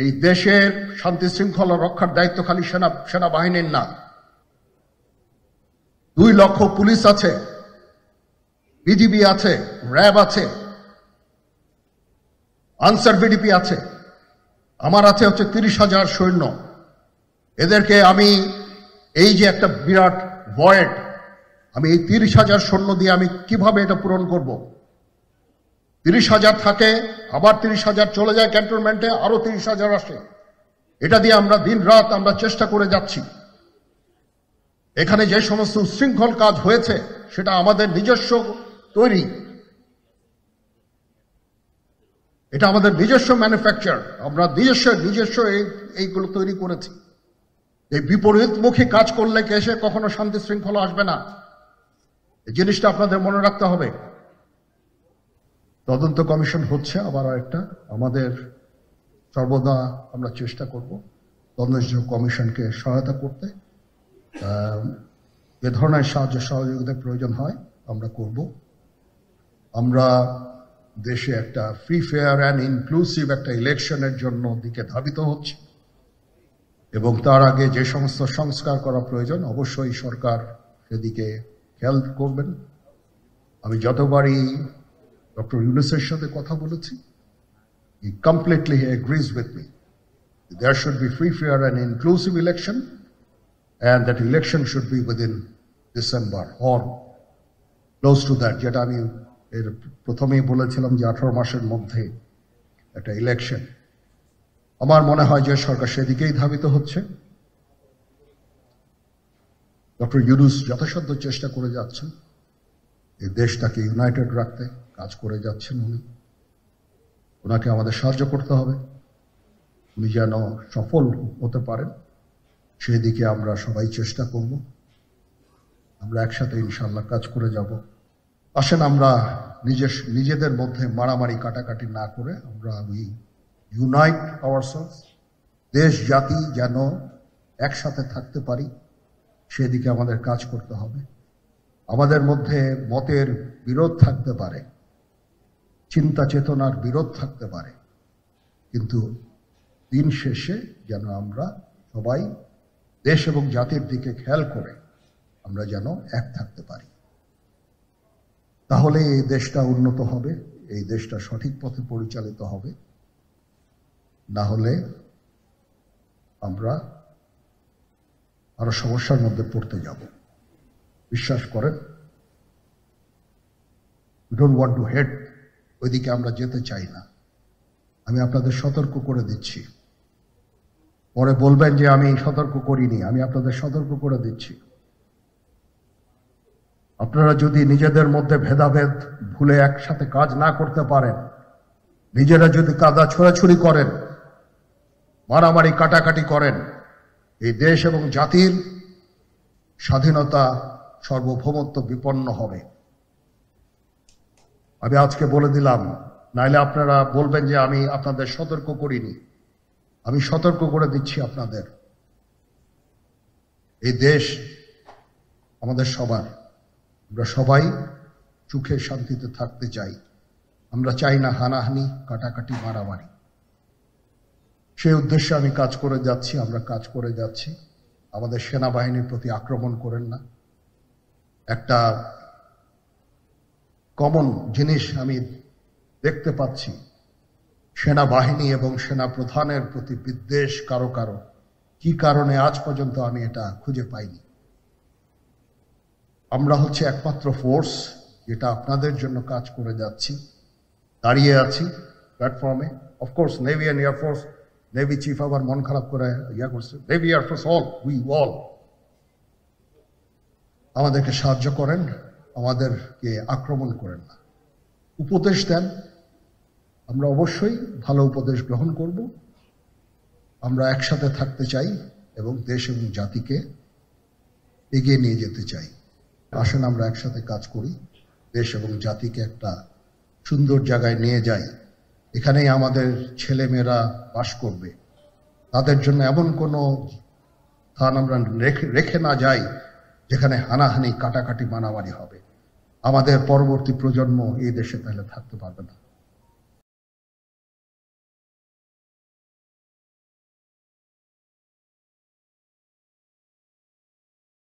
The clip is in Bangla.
এই দেশের শান্তি শৃঙ্খলা রক্ষার দায়িত্ব খালি সেনাবাহিনীর না। 2 লক্ষ পুলিশ আছে, বিজিবি আছে, র্যাব আছে, আনসার বিডিপি আছে, আমার আছে হচ্ছে 30,000 সৈন্য। এদেরকে আমি এই যে একটা বিরাট ভয়েড, আমি এই 30,000 সৈন্য দিয়ে আমি কিভাবে এটা পূরণ করব? 30,000 থাকে, আবার 30,000 চলে যায় ক্যান্টনমেন্টে, আরো 30,000 আসে। এটা দিয়ে আমরা দিন রাত আমরা চেষ্টা করে যাচ্ছি। এখানে যে সমস্ত উচ্ছৃঙ্খল কাজ হয়েছে সেটা আমাদের নিজস্ব তৈরি, এটা আমাদের নিজস্ব ম্যানুফ্যাকচার, আমরা নিজস্ব এইগুলো তৈরি করেছি। এই বিপরীতমুখী কাজ করলে কেসে কখনো শান্তি শৃঙ্খলা আসবে না। এই জিনিসটা আপনাদের মনে রাখতে হবে। তদন্ত কমিশন হচ্ছে আবার একটা, আমাদের সর্বদা আমরা চেষ্টা করব তদন্ত কমিশনকে সহায়তা করতে। যে ধরনের সাহায্য সহযোগিতার প্রয়োজন হয় আমরা করব। আমরা দেশে একটা ফ্রি, ফেয়ার অ্যান্ড ইনক্লুসিভ একটা ইলেকশনের জন্য দিকে ধাবিত হচ্ছে, এবং তার আগে যে সমস্ত সংস্কার করা প্রয়োজন অবশ্যই সরকার সেদিকে খেয়াল করবেন। আমি যতবারই ডক্টর ইউনূসের সাথে কথা বলেছি, he completely agrees with me. There should be free, fair and inclusive election, and that election should be within December or close to that. যেটা আমি এর প্রথমেই বলেছিলাম যে 18 মাসের মধ্যে একটা ইলেকশন। আমার মনে হয় যে সরকার সেদিকেই ধাবিত হচ্ছে। ডক্টর ইউনূস যথাসাধ্য চেষ্টা করে যাচ্ছেন এই দেশটাকে ইউনাইটেড রাখতে, কাজ করে যাচ্ছেন উনি। ওনাকে আমাদের সাহায্য করতে হবে, উনি যেন সফল হতে পারেন সেই দিকে আমরা সবাই চেষ্টা করব। আমরা একসাথে ইনশাআল্লাহ কাজ করে যাব। আসেন আমরা নিজেদের মধ্যে মারামারি কাটাকাটি না করে আমরা ইউনাইট আওয়ারসেলস, দেশ জাতি যেন একসাথে থাকতে পারি সেদিকে আমাদের কাজ করতে হবে। আমাদের মধ্যে মতের বিরোধ থাকতে পারে, চিন্তা চেতনার বিরোধ থাকতে পারে, কিন্তু দিন শেষে যেন আমরা সবাই দেশ এবং জাতির দিকে খেয়াল করে আমরা যেন এক থাকতে পারি। তাহলে এই দেশটা উন্নত হবে, এই দেশটা সঠিক পথে পরিচালিত হবে। না হলে আমরা আরো সমস্যার মধ্যে পড়তে যাব। বিশ্বাস করেন, we don't want to head, ওইদিকে আমরা যেতে চাই না। আমি আপনাদের সতর্ক করে দিচ্ছি, পরে বলবেন যে আমি সতর্ক করিনি। আমি আপনাদের সতর্ক করে দিচ্ছি, আপনারা যদি নিজেদের মধ্যে ভেদাভেদ ভুলে একসাথে কাজ না করতে পারেন, নিজেরা যদি কাদা ছোড়াছুড়ি করেন, মারামারি কাটাকাটি করেন, এই দেশ এবং জাতির স্বাধীনতা সার্বভৌমত্ব বিপন্ন হবে। আমি আজকে বলে দিলাম, নাইলে আপনারা বলবেন যে আমি আপনাদের সতর্ক করিনি। আমি সতর্ক করে দিচ্ছি আপনাদের। এই দেশ আমাদের সবার, আমরা সবাই সুখে শান্তিতে থাকতে চাই। আমরা চাই না হানাহানি, কাটাকাটি, মারামারি। সেই উদ্দেশ্যে আমি কাজ করে যাচ্ছি, আমরা কাজ করে যাচ্ছি। আমাদের সেনাবাহিনীর প্রতি আক্রমণ করেন না। একটা কমন জিনিস আমি দেখতে পাচ্ছি, সেনাবাহিনী এবং সেনা প্রধানের প্রতি বিদ্বেষ কারো কারো। কি কারণে আজ পর্যন্ত আমি এটা খুঁজে পাইনি। আমরা হচ্ছে একমাত্র ফোর্স যেটা আপনাদের জন্য কাজ করে যাচ্ছি, দাঁড়িয়ে আছি প্ল্যাটফর্মে। Of course navy and air force, navy chief আবার মন খারাপ করে করছে, navy air force all, we all আমাদেরকে সাহায্য করেন, আমাদেরকে আক্রমণ করেন না, উপদেশ দেন। আমরা অবশ্যই ভালো উপদেশ গ্রহণ করব। আমরা একসাথে থাকতে চাই এবং দেশ এবং জাতিকে এগিয়ে নিয়ে যেতে চাই। আসেন আমরা একসাথে কাজ করি, দেশ এবং জাতিকে একটা সুন্দর জায়গায় নিয়ে যাই। এখানেই আমাদের ছেলেমেয়েরা বাস করবে। তাদের জন্য এমন কোনো স্থান আমরা রেখে না যাই যেখানে হানাহানি, কাটাকাটি, মারামারি হবে। আমাদের পরবর্তী প্রজন্ম এই দেশে তাহলে থাকতে পারবে না।